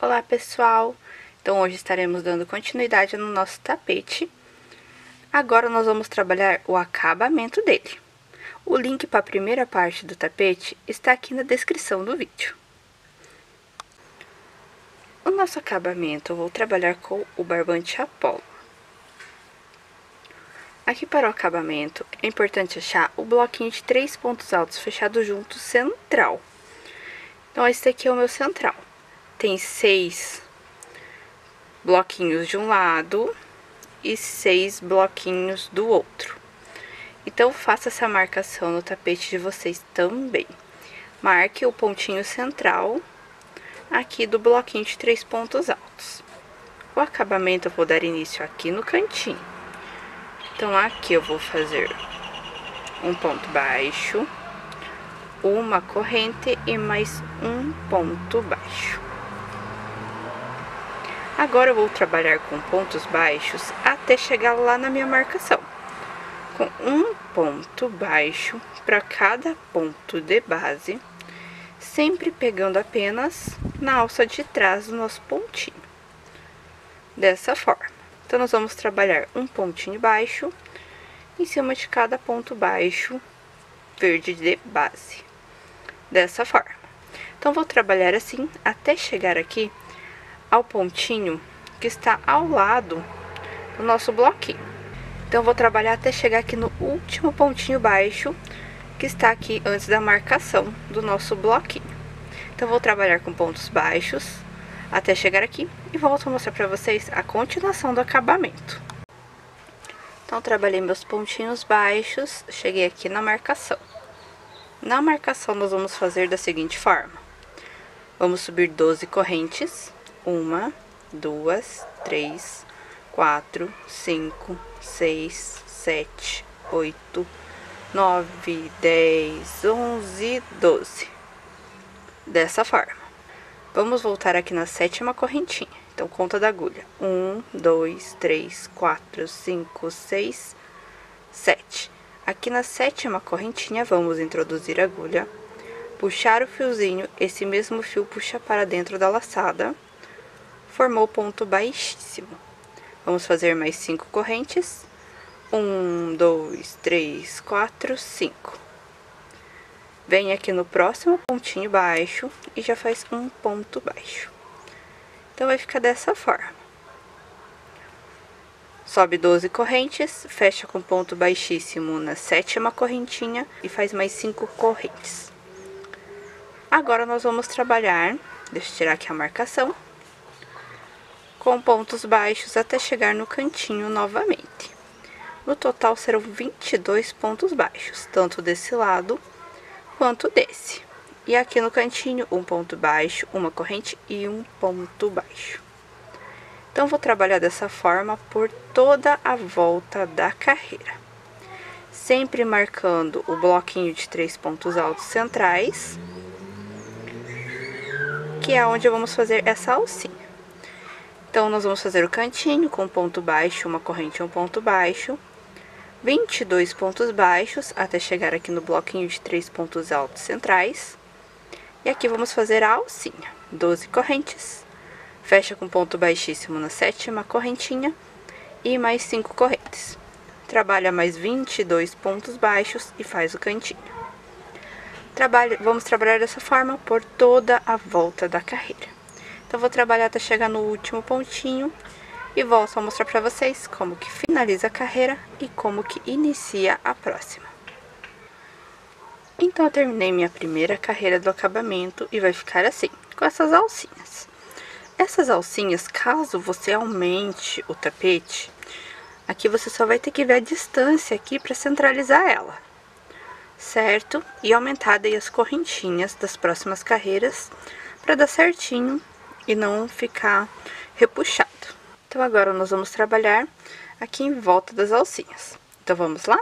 Olá pessoal, então hoje estaremos dando continuidade no nosso tapete. Agora nós vamos trabalhar o acabamento dele. O link para a primeira parte do tapete está aqui na descrição do vídeo. O nosso acabamento eu vou trabalhar com o barbante Apollo. Aqui para o acabamento é importante achar o bloquinho de 3 pontos altos fechados juntos central. Então esse aqui é o meu central. Tem 6 bloquinhos de um lado e 6 bloquinhos do outro. Então, faça essa marcação no tapete de vocês também. Marque o pontinho central aqui do bloquinho de 3 pontos altos. O acabamento eu vou dar início aqui no cantinho. Então, aqui eu vou fazer um ponto baixo, uma corrente e mais um ponto baixo. Agora eu vou trabalhar com pontos baixos até chegar lá na minha marcação. Com um ponto baixo para cada ponto de base, sempre pegando apenas na alça de trás do nosso pontinho. Dessa forma. Então, nós vamos trabalhar um pontinho baixo em cima de cada ponto baixo verde de base. Dessa forma. Então, vou trabalhar assim até chegar aqui ao pontinho que está ao lado do nosso bloquinho. Então, vou trabalhar até chegar aqui no último pontinho baixo que está aqui antes da marcação do nosso bloquinho. Então, vou trabalhar com pontos baixos até chegar aqui e volto a mostrar para vocês a continuação do acabamento. Então, trabalhei meus pontinhos baixos, cheguei aqui na marcação. Na marcação, nós vamos fazer da seguinte forma. Vamos subir 12 correntes. 1, 2, 3, 4, 5, 6, 7, 8, 9, 10, 11, 12. Dessa forma. Vamos voltar aqui na 7ª correntinha. Então, conta da agulha. 1, 2, 3, 4, 5, 6, 7. Aqui na 7ª correntinha, vamos introduzir a agulha, puxar o fiozinho, esse mesmo fio puxa para dentro da laçada, formou ponto baixíssimo. Vamos fazer mais 5 correntes. 1, 2, 3, 4, 5. Vem aqui no próximo pontinho baixo e já faz um ponto baixo. Então, vai ficar dessa forma. Sobe 12 correntes, fecha com ponto baixíssimo na 7ª correntinha e faz mais 5 correntes. Agora, nós vamos trabalhar, deixa eu tirar aqui a marcação, com pontos baixos até chegar no cantinho novamente. No total, serão 22 pontos baixos, tanto desse lado quanto desse. E aqui no cantinho, um ponto baixo, uma corrente e um ponto baixo. Então, vou trabalhar dessa forma por toda a volta da carreira. Sempre marcando o bloquinho de 3 pontos altos centrais, que é onde vamos fazer essa alcinha. Então, nós vamos fazer o cantinho com ponto baixo, uma corrente e um ponto baixo. 22 pontos baixos até chegar aqui no bloquinho de 3 pontos altos centrais. E aqui vamos fazer a alcinha. 12 correntes. Fecha com ponto baixíssimo na 7ª correntinha e mais 5 correntes. Trabalha mais 22 pontos baixos e faz o cantinho. Vamos trabalhar dessa forma por toda a volta da carreira. Então, vou trabalhar até chegar no último pontinho e volto a mostrar para vocês como que finaliza a carreira e como que inicia a próxima. Então, eu terminei minha primeira carreira do acabamento e vai ficar assim, com essas alcinhas. Essas alcinhas, caso você aumente o tapete, aqui você só vai ter que ver a distância aqui para centralizar ela, certo? E aumentar daí as correntinhas das próximas carreiras para dar certinho e não ficar repuxado. Então, agora nós vamos trabalhar aqui em volta das alcinhas. Então, vamos lá?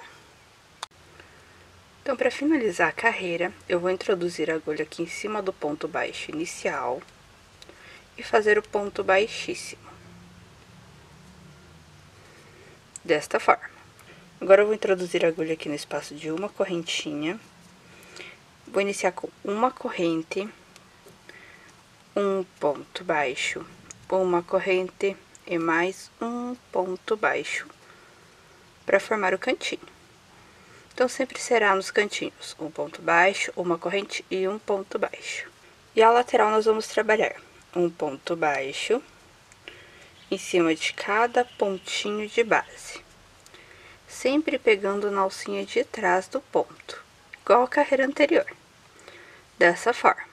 Então, para finalizar a carreira, eu vou introduzir a agulha aqui em cima do ponto baixo inicial e fazer o ponto baixíssimo. Desta forma. Agora, eu vou introduzir a agulha aqui no espaço de uma correntinha. Vou iniciar com uma corrente, um ponto baixo, uma corrente e mais um ponto baixo para formar o cantinho. Então, sempre será nos cantinhos um ponto baixo, uma corrente e um ponto baixo. E a lateral nós vamos trabalhar um ponto baixo em cima de cada pontinho de base, sempre pegando na alcinha de trás do ponto, igual a carreira anterior, dessa forma.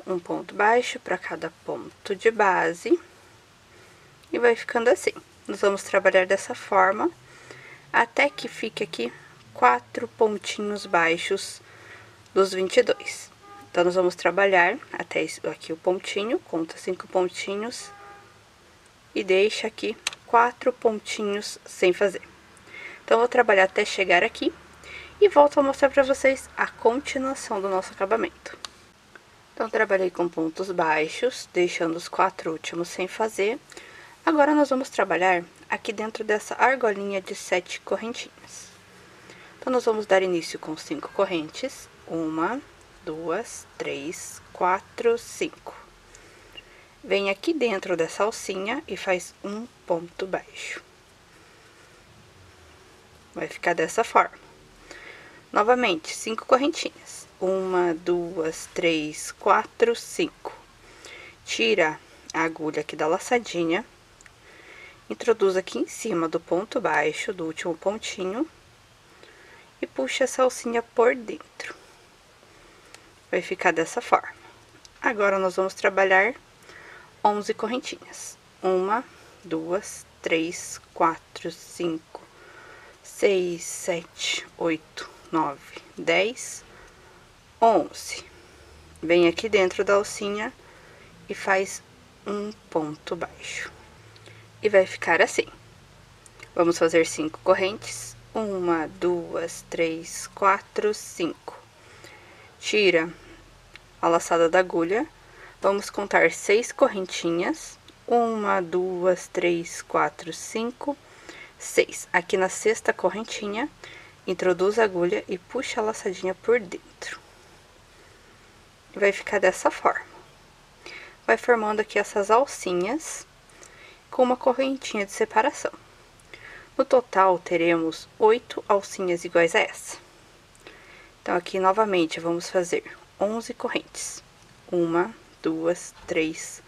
Um ponto baixo para cada ponto de base e vai ficando assim. Nós vamos trabalhar dessa forma até que fique aqui 4 pontinhos baixos dos 22. Então, nós vamos trabalhar até aqui o pontinho, conta 5 pontinhos e deixa aqui 4 pontinhos sem fazer. Então, eu vou trabalhar até chegar aqui e volto a mostrar para vocês a continuação do nosso acabamento. Então, trabalhei com pontos baixos, deixando os 4 últimos sem fazer. Agora, nós vamos trabalhar aqui dentro dessa argolinha de 7 correntinhas. Então, nós vamos dar início com 5 correntes. 1, 2, 3, 4, 5. Vem aqui dentro dessa alcinha e faz um ponto baixo. Vai ficar dessa forma. Novamente, 5 correntinhas. 1, 2, 3, 4, 5. Tira a agulha aqui da laçadinha. Introduz aqui em cima do ponto baixo, do último pontinho. E puxa essa alcinha por dentro. Vai ficar dessa forma. Agora, nós vamos trabalhar 11 correntinhas. 1, 2, 3, 4, 5, 6, 7, 8, 9, 10, 11. Vem aqui dentro da alcinha e faz um ponto baixo. E vai ficar assim. Vamos fazer 5 correntes. 1, 2, 3, 4, 5. Tira a laçada da agulha. Vamos contar 6 correntinhas. 1, 2, 3, 4, 5, 6. Aqui na sexta correntinha, introduz a agulha e puxa a laçadinha por dentro. Vai ficar dessa forma. Vai formando aqui essas alcinhas com uma correntinha de separação. No total, teremos 8 alcinhas iguais a essa. Então, aqui, novamente, vamos fazer 11 correntes. 1, 2, 3,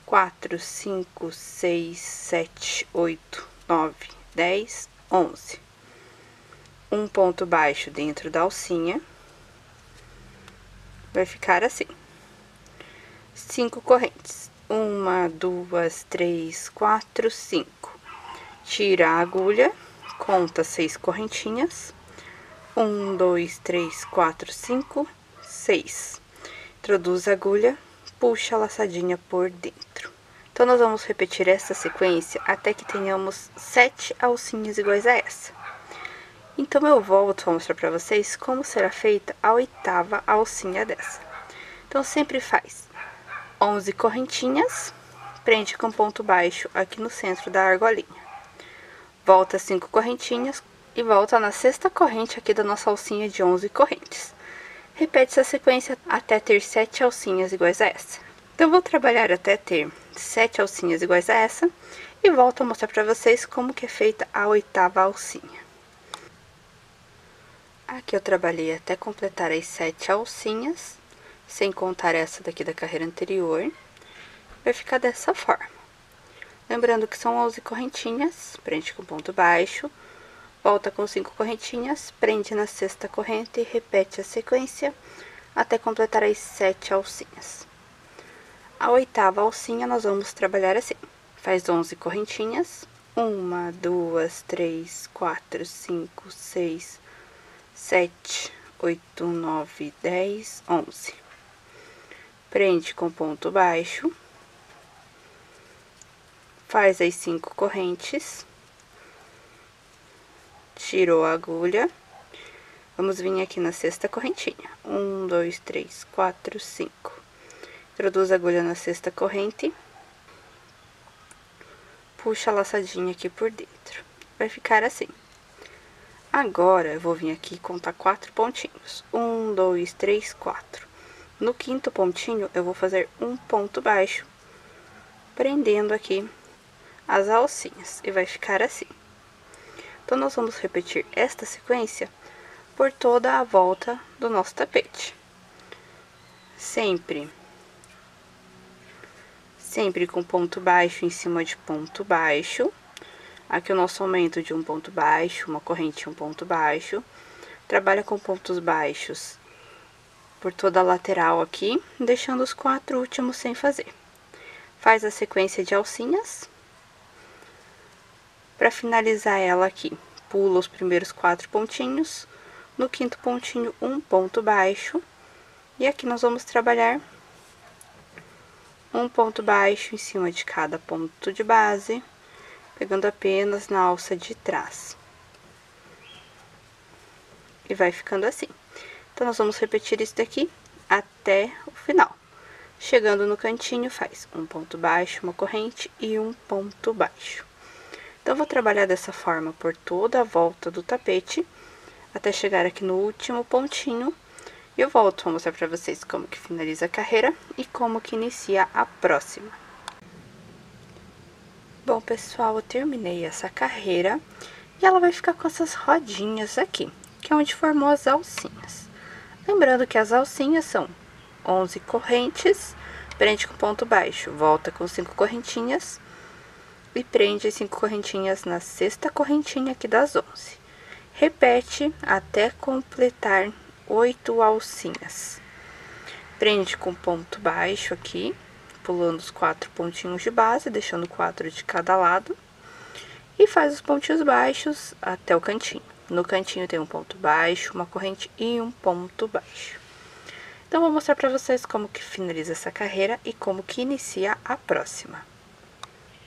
4, 5, 6, 7, 8, 9, 10, 11. Um ponto baixo dentro da alcinha. Vai ficar assim. 5 correntes. 1, 2, 3, 4, 5. Tira a agulha, conta 6 correntinhas. 1, 2, 3, 4, 5, 6. Introduz a agulha, puxa a laçadinha por dentro. Então, nós vamos repetir essa sequência até que tenhamos 7 alcinhas iguais a essa. Então, eu volto a mostrar para vocês como será feita a 8ª alcinha dessa. Então, sempre faz 11 correntinhas, prende com ponto baixo aqui no centro da argolinha. Volta 5 correntinhas e volta na sexta corrente aqui da nossa alcinha de 11 correntes. Repete essa sequência até ter 7 alcinhas iguais a essa. Então, eu vou trabalhar até ter 7 alcinhas iguais a essa e volto a mostrar para vocês como que é feita a 8ª alcinha. Aqui eu trabalhei até completar as 7 alcinhas, sem contar essa daqui da carreira anterior. Vai ficar dessa forma. Lembrando que são 11 correntinhas, prende com ponto baixo, volta com 5 correntinhas, prende na sexta corrente e repete a sequência até completar as 7 alcinhas. A 8ª alcinha nós vamos trabalhar assim. Faz 11 correntinhas. 1, 2, 3, 4, 5, 6, 7, 8, 9, 10, 11. Prende com ponto baixo. Faz as 5 correntes. Tirou a agulha. Vamos vir aqui na sexta correntinha. 1, 2, 3, 4, 5. Introduz a agulha na sexta corrente. Puxa a laçadinha aqui por dentro. Vai ficar assim. Agora, eu vou vir aqui e contar 4 pontinhos. 1, 2, 3, 4. No quinto pontinho, eu vou fazer um ponto baixo, prendendo aqui as alcinhas, e vai ficar assim. Então, nós vamos repetir esta sequência por toda a volta do nosso tapete. Sempre com ponto baixo em cima de ponto baixo. Aqui o nosso aumento de um ponto baixo, uma corrente e um ponto baixo. Trabalha com pontos baixos por toda a lateral aqui, deixando os 4 últimos sem fazer. Faz a sequência de alcinhas. Para finalizar ela aqui, pula os primeiros 4 pontinhos. No quinto pontinho, um ponto baixo. E aqui nós vamos trabalhar um ponto baixo em cima de cada ponto de base, pegando apenas na alça de trás. E vai ficando assim. Então, nós vamos repetir isso daqui até o final. Chegando no cantinho, faz um ponto baixo, uma corrente e um ponto baixo. Então, eu vou trabalhar dessa forma por toda a volta do tapete, até chegar aqui no último pontinho. E eu volto a mostrar pra vocês como que finaliza a carreira e como que inicia a próxima. Bom, pessoal, eu terminei essa carreira e ela vai ficar com essas rodinhas aqui, que é onde formou as alcinhas. Lembrando que as alcinhas são 11 correntes, prende com ponto baixo, volta com 5 correntinhas e prende as 5 correntinhas na sexta correntinha aqui das 11. Repete até completar 8 alcinhas. Prende com ponto baixo aqui, pulando os 4 pontinhos de base, deixando 4 de cada lado. E faz os pontinhos baixos até o cantinho. No cantinho tem um ponto baixo, uma corrente e um ponto baixo. Então, vou mostrar pra vocês como que finaliza essa carreira e como que inicia a próxima.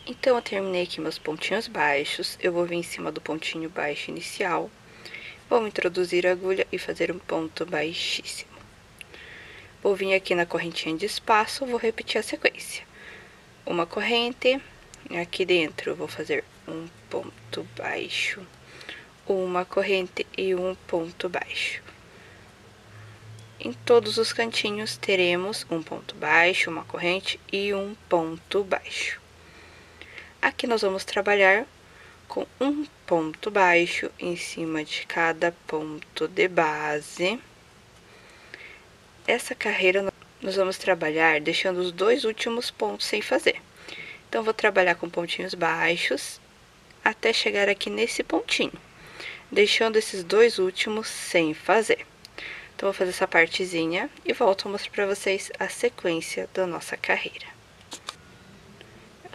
Então, eu terminei aqui meus pontinhos baixos. Eu vou vir em cima do pontinho baixo inicial. Vou introduzir a agulha e fazer um ponto baixíssimo. Vou vir aqui na correntinha de espaço, vou repetir a sequência. Uma corrente, aqui dentro eu vou fazer um ponto baixo, uma corrente e um ponto baixo. Em todos os cantinhos teremos um ponto baixo, uma corrente e um ponto baixo. Aqui nós vamos trabalhar com um ponto baixo em cima de cada ponto de base. Essa carreira nós vamos trabalhar deixando os 2 últimos pontos sem fazer. Então, vou trabalhar com pontinhos baixos até chegar aqui nesse pontinho, deixando esses 2 últimos sem fazer. Então, vou fazer essa partezinha e volto a mostrar pra vocês a sequência da nossa carreira.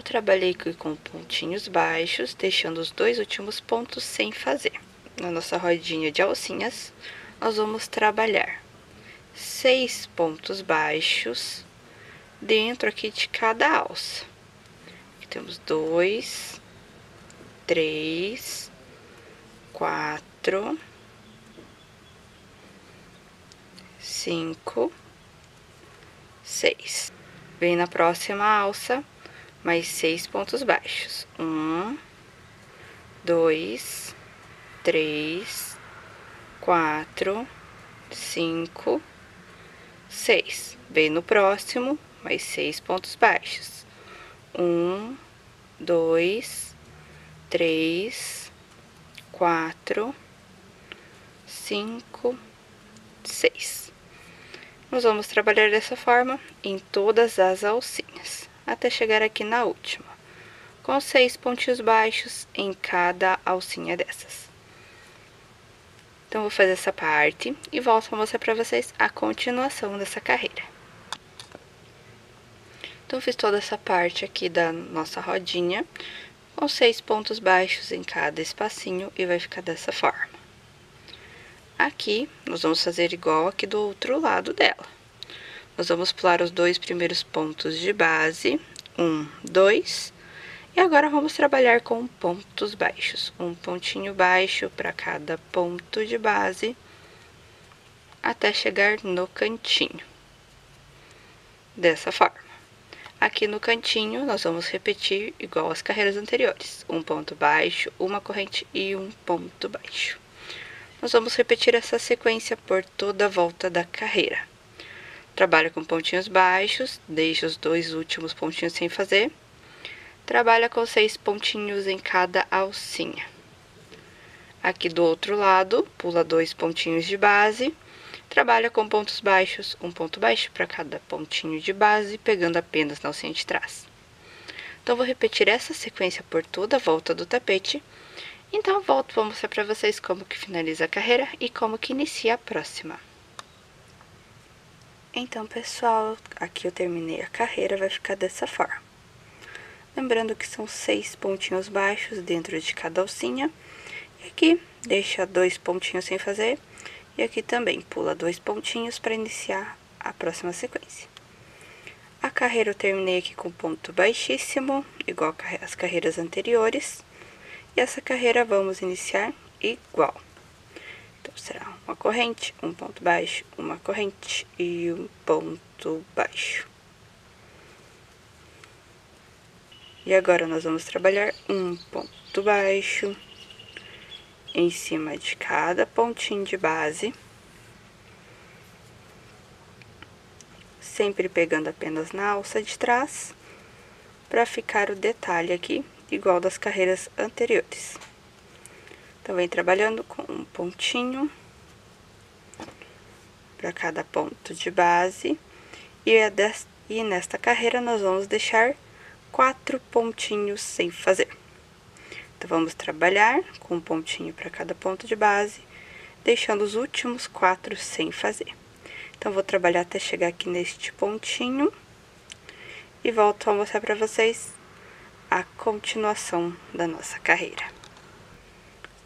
Trabalhei aqui com pontinhos baixos, deixando os 2 últimos pontos sem fazer. Na nossa rodinha de alcinhas, nós vamos trabalhar 6 pontos baixos dentro aqui de cada alça. Aqui temos 2, 3, 4, 5, 6. Vem na próxima alça, mais 6 pontos baixos. 1, 2, 3, 4, 5, 6. Vem no próximo, mais 6 pontos baixos. 1, 2, 3, 4, 5, 6. Nós vamos trabalhar dessa forma em todas as alcinhas, até chegar aqui na última, com 6 pontinhos baixos em cada alcinha dessas. Então, vou fazer essa parte e volto a mostrar pra vocês a continuação dessa carreira. Então, fiz toda essa parte aqui da nossa rodinha, com 6 pontos baixos em cada espacinho, e vai ficar dessa forma. Aqui, nós vamos fazer igual aqui do outro lado dela. Nós vamos pular os 2 primeiros pontos de base, 1, 2, e agora vamos trabalhar com pontos baixos. Um pontinho baixo para cada ponto de base, até chegar no cantinho. Dessa forma. Aqui no cantinho, nós vamos repetir igual às carreiras anteriores. Um ponto baixo, uma corrente e um ponto baixo. Nós vamos repetir essa sequência por toda a volta da carreira. Trabalha com pontinhos baixos, deixa os 2 últimos pontinhos sem fazer. Trabalha com 6 pontinhos em cada alcinha. Aqui do outro lado, pula 2 pontinhos de base. Trabalha com pontos baixos, um ponto baixo para cada pontinho de base, pegando apenas na alcinha de trás. Então, vou repetir essa sequência por toda a volta do tapete. Então, volto para mostrar para vocês como que finaliza a carreira e como que inicia a próxima. Então, pessoal, aqui eu terminei a carreira, vai ficar dessa forma. Lembrando que são 6 pontinhos baixos dentro de cada alcinha. E aqui, deixa 2 pontinhos sem fazer. E aqui também, pula 2 pontinhos para iniciar a próxima sequência. A carreira eu terminei aqui com ponto baixíssimo, igual as carreiras anteriores. E essa carreira vamos iniciar igual. Então, será uma corrente, um ponto baixo, uma corrente e um ponto baixo. E agora, nós vamos trabalhar um ponto baixo em cima de cada pontinho de base, sempre pegando apenas na alça de trás, para ficar o detalhe aqui, igual das carreiras anteriores. Então, vem trabalhando com um pontinho para cada ponto de base, e nesta carreira nós vamos deixar 4 pontinhos sem fazer. Então, vamos trabalhar com um pontinho para cada ponto de base, deixando os últimos 4 sem fazer. Então, vou trabalhar até chegar aqui neste pontinho e volto a mostrar para vocês a continuação da nossa carreira.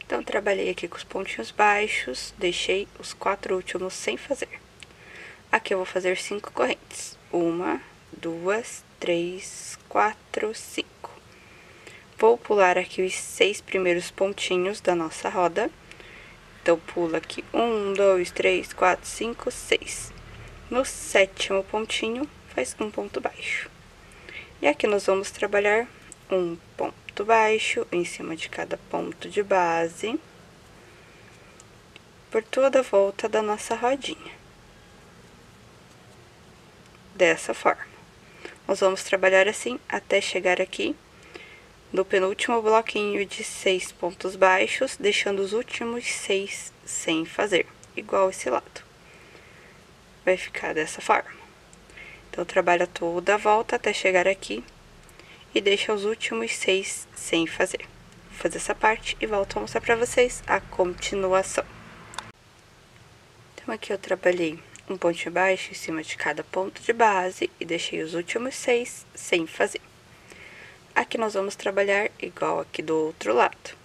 Então, trabalhei aqui com os pontinhos baixos, deixei os 4 últimos sem fazer. Aqui eu vou fazer 5 correntes. 1, 2, 3, 4, 5. Vou pular aqui os 6 primeiros pontinhos da nossa roda. Então, pula aqui 1, 2, 3, 4, 5, 6. No 7º pontinho, faz um ponto baixo. E aqui nós vamos trabalhar um ponto baixo em cima de cada ponto de base, por toda a volta da nossa rodinha. Dessa forma. Nós vamos trabalhar assim até chegar aqui no penúltimo bloquinho de 6 pontos baixos, deixando os últimos 6 sem fazer, igual esse lado. Vai ficar dessa forma. Então, trabalha toda a volta até chegar aqui e deixa os últimos 6 sem fazer. Vou fazer essa parte e volto a mostrar pra vocês a continuação. Então, aqui eu trabalhei um ponto baixo em cima de cada ponto de base e deixei os últimos 6 sem fazer. Aqui nós vamos trabalhar igual aqui do outro lado.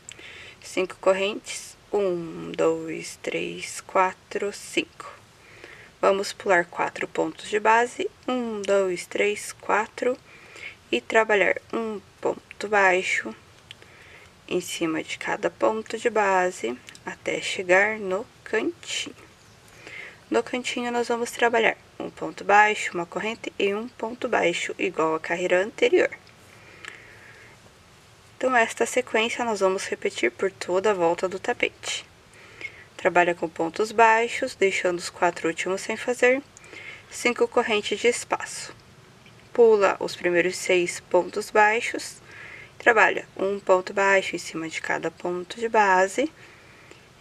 5 correntes, 1, 2, 3, 4, 5. Vamos pular 4 pontos de base, 1, 2, 3, 4, e trabalhar um ponto baixo em cima de cada ponto de base, até chegar no cantinho. No cantinho, nós vamos trabalhar um ponto baixo, uma corrente e um ponto baixo, igual a carreira anterior. Então, esta sequência nós vamos repetir por toda a volta do tapete. Trabalha com pontos baixos, deixando os 4 últimos sem fazer, 5 correntes de espaço. Pula os primeiros 6 pontos baixos, trabalha um ponto baixo em cima de cada ponto de base.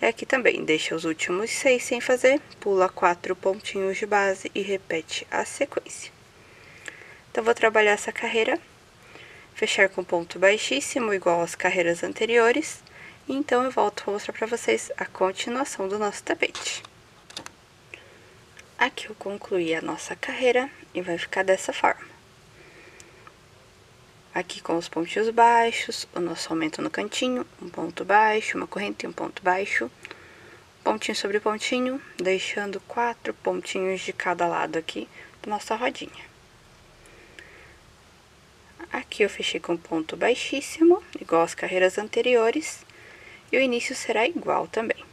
E aqui também, deixa os últimos 6 sem fazer, pula 4 pontinhos de base e repete a sequência. Então, vou trabalhar essa carreira, fechar com ponto baixíssimo, igual às carreiras anteriores. E então, eu volto para mostrar para vocês a continuação do nosso tapete. Aqui eu concluí a nossa carreira e vai ficar dessa forma. Aqui com os pontinhos baixos, o nosso aumento no cantinho, um ponto baixo, uma corrente e um ponto baixo, pontinho sobre pontinho, deixando 4 pontinhos de cada lado aqui da nossa rodinha. Aqui eu fechei com ponto baixíssimo, igual às carreiras anteriores, e o início será igual também.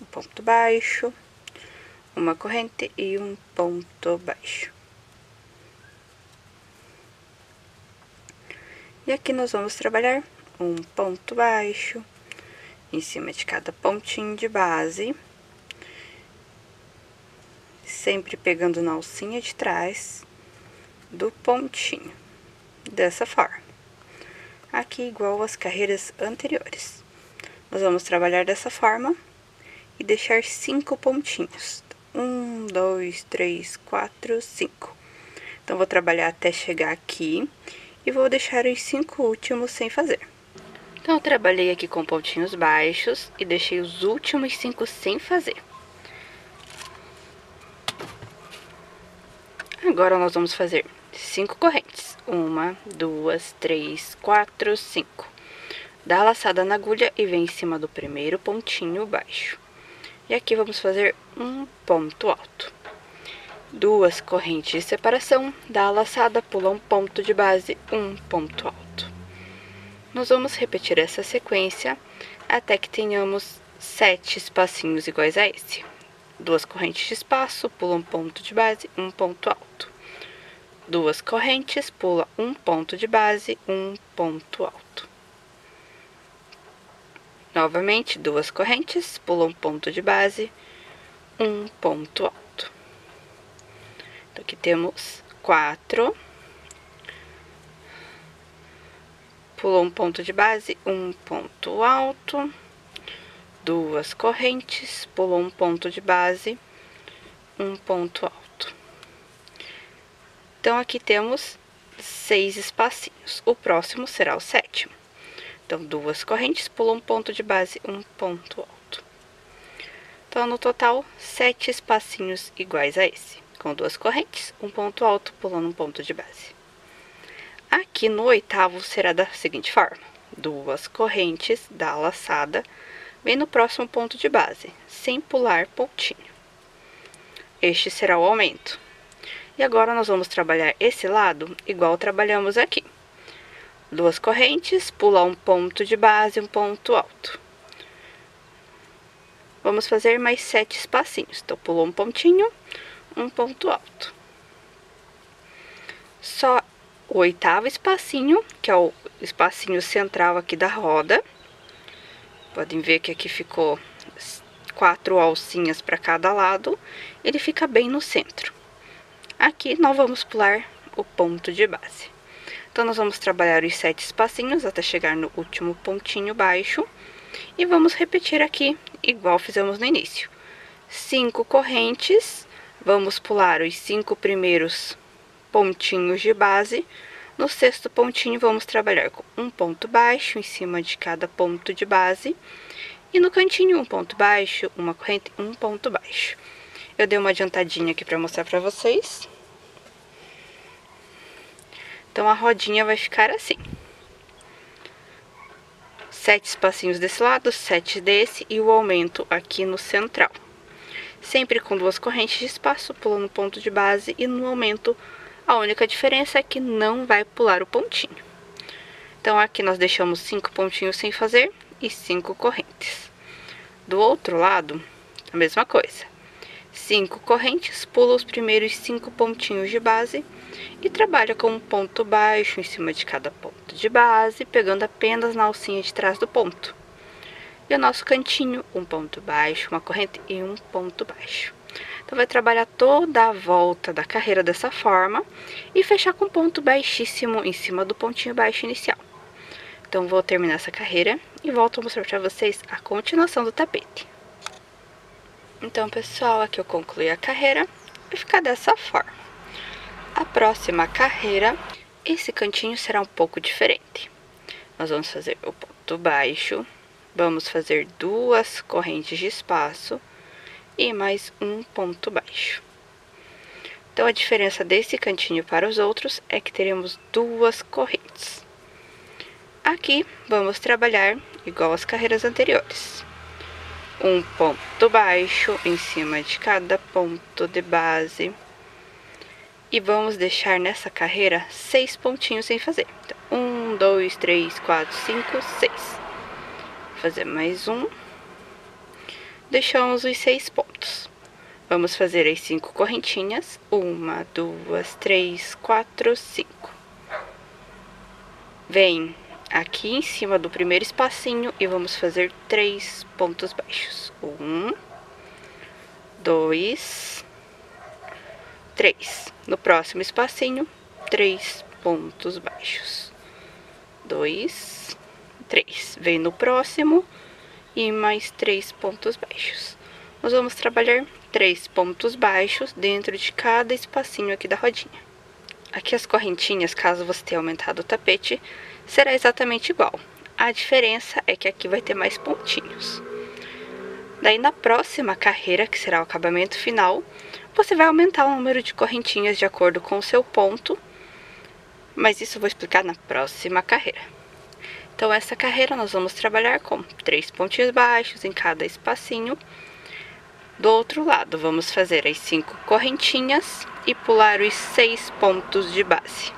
Um ponto baixo, uma corrente e um ponto baixo. E aqui nós vamos trabalhar um ponto baixo em cima de cada pontinho de base, sempre pegando na alcinha de trás do pontinho, dessa forma. Aqui igual às carreiras anteriores. Nós vamos trabalhar dessa forma e deixar 5 pontinhos. 1, 2, 3, 4, 5. Então, vou trabalhar até chegar aqui e vou deixar os 5 últimos sem fazer. Então, eu trabalhei aqui com pontinhos baixos e deixei os últimos 5 sem fazer. Agora, nós vamos fazer 5 correntes. 1, 2, 3, 4, 5. Dá a laçada na agulha e vem em cima do primeiro pontinho baixo. E aqui vamos fazer um ponto alto. 2 correntes de separação, dá a laçada, pula um ponto de base, um ponto alto. Nós vamos repetir essa sequência até que tenhamos 7 espacinhos iguais a esse. 2 correntes de espaço, pula um ponto de base, um ponto alto. 2 correntes, pula um ponto de base, um ponto alto. Novamente, 2 correntes, pula um ponto de base, um ponto alto. Então, aqui temos 4. Pula um ponto de base, um ponto alto. 2 correntes, pula um ponto de base, um ponto alto. Então, aqui temos 6 espacinhos. O próximo será o 7º. Então, 2 correntes, pula um ponto de base, um ponto alto. Então, no total, 7 espacinhos iguais a esse. Com 2 correntes, um ponto alto, pulando um ponto de base. Aqui no 8º será da seguinte forma. 2 correntes, dá a laçada, vem no próximo ponto de base, sem pular pontinho. Este será o aumento. E agora, nós vamos trabalhar esse lado igual trabalhamos aqui. 2 correntes, pula um ponto de base, um ponto alto. Vamos fazer mais 7 espacinhos. Então, pulou um pontinho, um ponto alto. Só o 8º espacinho, que é o espacinho central aqui da roda. Podem ver que aqui ficou 4 alcinhas para cada lado. Ele fica bem no centro. Aqui, nós vamos pular o ponto de base. Então, nós vamos trabalhar os 7 espacinhos até chegar no último pontinho baixo. E vamos repetir aqui, igual fizemos no início. 5 correntes, vamos pular os 5 primeiros pontinhos de base. No 6º pontinho, vamos trabalhar com um ponto baixo em cima de cada ponto de base. E no cantinho, um ponto baixo, uma corrente, um ponto baixo. Eu dei uma adiantadinha aqui para mostrar para vocês. Então, a rodinha vai ficar assim. 7 espacinhos desse lado, 7 desse e o aumento aqui no central. Sempre com 2 correntes de espaço, pulando o ponto de base e no aumento a única diferença é que não vai pular o pontinho. Então, aqui nós deixamos 5 pontinhos sem fazer e 5 correntes. Do outro lado, a mesma coisa. 5 correntes, pula os primeiros 5 pontinhos de base e trabalha com um ponto baixo em cima de cada ponto de base, pegando apenas na alcinha de trás do ponto. E o nosso cantinho, um ponto baixo, uma corrente e um ponto baixo. Então, vai trabalhar toda a volta da carreira dessa forma e fechar com um ponto baixíssimo em cima do pontinho baixo inicial. Então, vou terminar essa carreira e volto a mostrar para vocês a continuação do tapete. Então, pessoal, aqui eu concluí a carreira, vai ficar dessa forma. A próxima carreira, esse cantinho será um pouco diferente. Nós vamos fazer o ponto baixo, vamos fazer 2 correntes de espaço e mais um ponto baixo. Então, a diferença desse cantinho para os outros é que teremos 2 correntes. Aqui, vamos trabalhar igual às carreiras anteriores. Um ponto baixo em cima de cada ponto de base. E vamos deixar nessa carreira 6 pontinhos sem fazer. Então, 1, 2, 3, 4, 5, 6. Vou fazer mais um. Deixamos os 6 pontos. Vamos fazer as 5 correntinhas. 1, 2, 3, 4, 5. Vem aqui em cima do primeiro espacinho e vamos fazer 3 pontos baixos. 1, 2, 3. No próximo espacinho, 3 pontos baixos. 2, 3. Vem no próximo e mais 3 pontos baixos. Nós vamos trabalhar 3 pontos baixos dentro de cada espacinho aqui da rodinha. Aqui as correntinhas, caso você tenha aumentado o tapete, será exatamente igual. A diferença é que aqui vai ter mais pontinhos. Daí na próxima carreira, que será o acabamento final, você vai aumentar o número de correntinhas de acordo com o seu ponto, mas isso eu vou explicar na próxima carreira. Então essa carreira nós vamos trabalhar com 3 pontinhos baixos em cada espacinho. Do outro lado, vamos fazer as 5 correntinhas e pular os 6 pontos de base.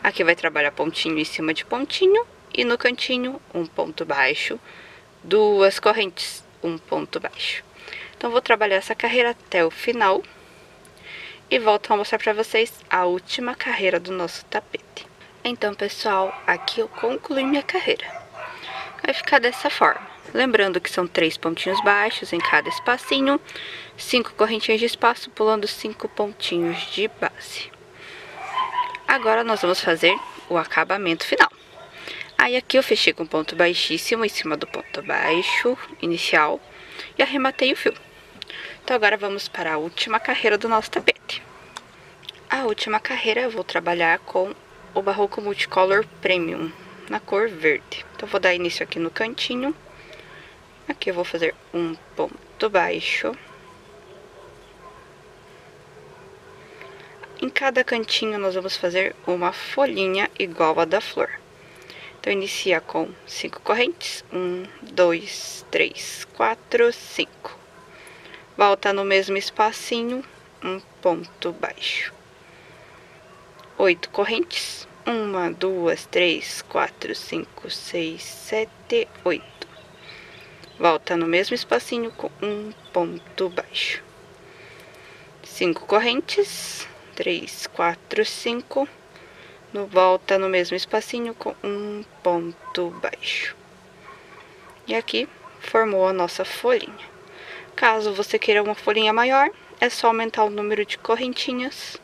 Aqui vai trabalhar pontinho em cima de pontinho e no cantinho um ponto baixo, 2 correntes, um ponto baixo. Então vou trabalhar essa carreira até o final e volto a mostrar para vocês a última carreira do nosso tapete. Então pessoal, aqui eu concluí minha carreira. Vai ficar dessa forma. Lembrando que são 3 pontinhos baixos em cada espacinho, 5 correntinhas de espaço, pulando 5 pontinhos de base. Agora nós vamos fazer o acabamento final. Aí aqui eu fechei com ponto baixíssimo em cima do ponto baixo inicial e arrematei o fio. Então agora vamos para a última carreira do nosso tapete. A última carreira eu vou trabalhar com o Barroco Multicolor Premium, na cor verde. Então vou dar início aqui no cantinho. Aqui eu vou fazer um ponto baixo. Em cada cantinho nós vamos fazer uma folhinha igual a da flor. Então inicia com 5 correntes, 1, 2, 3, 4, 5. Volta no mesmo espacinho, um ponto baixo. 8 correntes, 1, 2, 3, 4, 5, 6, 7, 8. Volta no mesmo espacinho com um ponto baixo. 5 correntes, 3, 4, 5. Volta no mesmo espacinho com um ponto baixo. E aqui formou a nossa folhinha. Caso você queira uma folhinha maior, é só aumentar o número de correntinhas.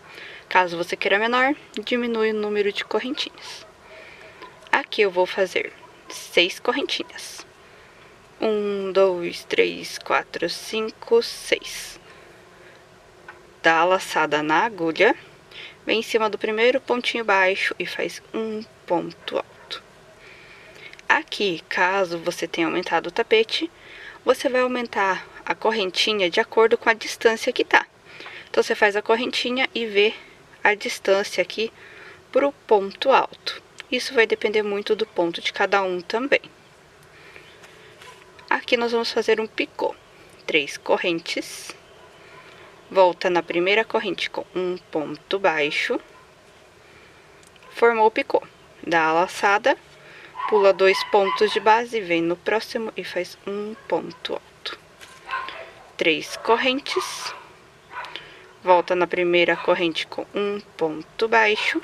Caso você queira menor, diminui o número de correntinhas. Aqui eu vou fazer 6 correntinhas. 1, 2, 3, 4, 5, 6. Dá a laçada na agulha, vem em cima do primeiro pontinho baixo e faz um ponto alto. Aqui, caso você tenha aumentado o tapete, você vai aumentar a correntinha de acordo com a distância que tá. Então você faz a correntinha e vê a distância aqui pro ponto alto. Isso vai depender muito do ponto de cada um também. Aqui nós vamos fazer um picô. 3 correntes. Volta na primeira corrente com um ponto baixo. Formou o picô. Dá a laçada, pula 2 pontos de base, vem no próximo e faz um ponto alto. 3 correntes. Volta na primeira corrente com um ponto baixo.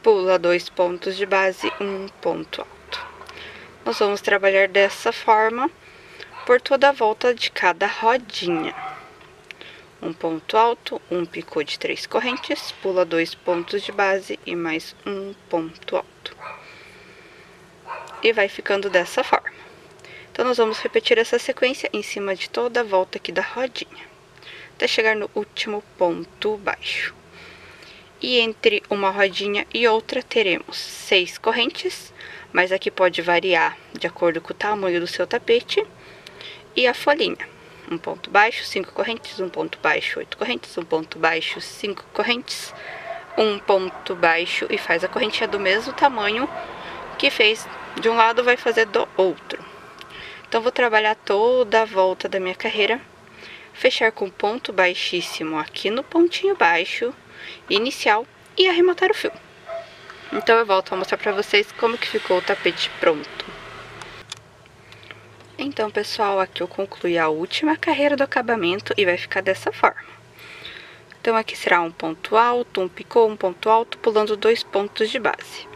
Pula 2 pontos de base, um ponto alto. Nós vamos trabalhar dessa forma por toda a volta de cada rodinha. Um ponto alto, um picô de 3 correntes, pula 2 pontos de base e mais um ponto alto. E vai ficando dessa forma. Então nós vamos repetir essa sequência em cima de toda a volta aqui da rodinha, até chegar no último ponto baixo. E entre uma rodinha e outra teremos 6 correntes, mas aqui pode variar de acordo com o tamanho do seu tapete. E a folhinha, um ponto baixo, 5 correntes, um ponto baixo, 8 correntes, um ponto baixo, 5 correntes, um ponto baixo e faz a correntinha do mesmo tamanho que fez de um lado, vai fazer do outro. Então vou trabalhar toda a volta da minha carreira, fechar com ponto baixíssimo aqui no pontinho baixo inicial e arrematar o fio. Então eu volto a mostrar pra vocês como que ficou o tapete pronto. Então pessoal, aqui eu concluí a última carreira do acabamento e vai ficar dessa forma. Então aqui será um ponto alto, um picô, um ponto alto, pulando 2 pontos de base.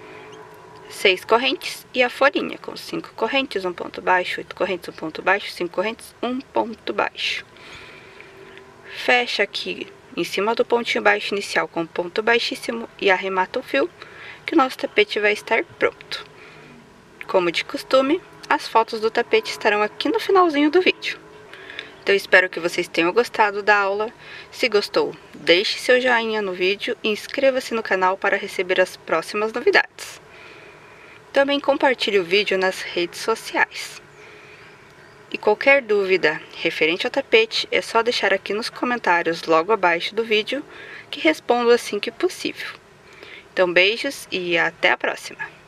6 correntes e a folhinha com 5 correntes, 1 ponto baixo, 8 correntes, 1 ponto baixo, 5 correntes, 1 ponto baixo. Fecha aqui em cima do pontinho baixo inicial com ponto baixíssimo e arremata o fio, que o nosso tapete vai estar pronto. Como de costume, as fotos do tapete estarão aqui no finalzinho do vídeo. Então, espero que vocês tenham gostado da aula. Se gostou, deixe seu joinha no vídeo e inscreva-se no canal para receber as próximas novidades. Também compartilhe o vídeo nas redes sociais. E qualquer dúvida referente ao tapete, é só deixar aqui nos comentários logo abaixo do vídeo, que respondo assim que possível. Então, beijos e até a próxima!